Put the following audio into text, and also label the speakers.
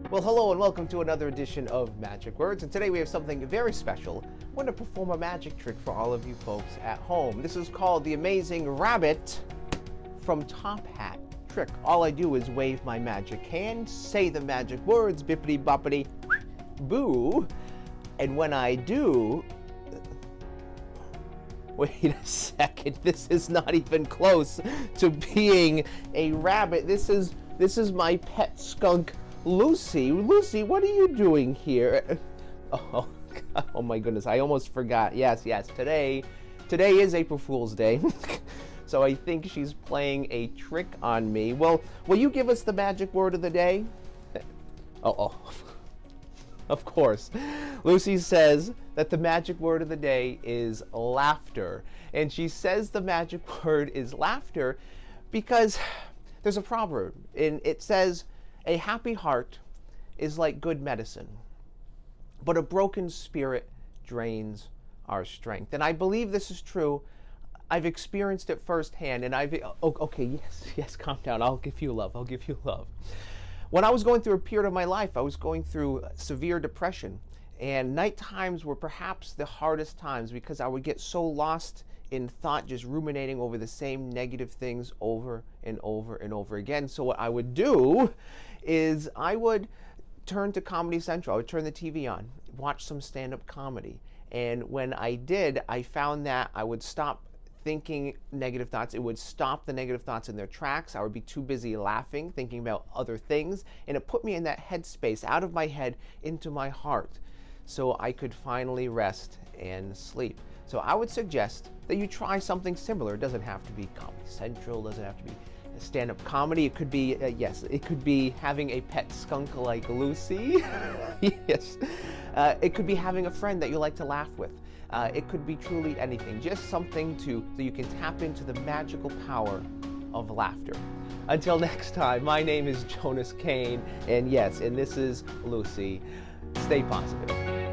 Speaker 1: Well, hello and welcome to another edition of Magic Words, and today we have something very special. I want to perform a magic trick for all of you folks at home. This is called the Amazing Rabbit from Top Hat trick. All I do is wave my magic hand, say the magic words, bippity boppity boo, and when I do, wait a second, this is not even close to being a rabbit. This is my pet skunk, Lucy. Lucy, what are you doing here? Oh my goodness, I almost forgot. Yes, today is April Fool's Day. So I think she's playing a trick on me. Well, will you give us the magic word of the day? Of course. Lucy says that the magic word of the day is laughter. And she says the magic word is laughter because there's a proverb, and it says, a happy heart is like good medicine, but a broken spirit drains our strength. And I believe this is true. I've experienced it firsthand, and okay, yes, calm down. I'll give you love. When I was going through a period of my life, I was going through severe depression, and night times were perhaps the hardest times because I would get so lost in thought, just ruminating over the same negative things over and over and over again. So what I would do is I would turn to Comedy Central. I would turn the TV on, watch some stand-up comedy. And when I did, I found that I would stop thinking negative thoughts. It would stop the negative thoughts in their tracks. I would be too busy laughing, thinking about other things. And it put me in that headspace, out of my head, into my heart, so I could finally rest and sleep. So I would suggest that you try something similar. It doesn't have to be Comedy Central, it doesn't have to be stand-up comedy. It could be, it could be having a pet skunk like Lucy. Yes. It could be having a friend that you like to laugh with. It could be truly anything, just something so you can tap into the magical power of laughter. Until next time, my name is Jonas Cain, and this is Lucy. Stay positive.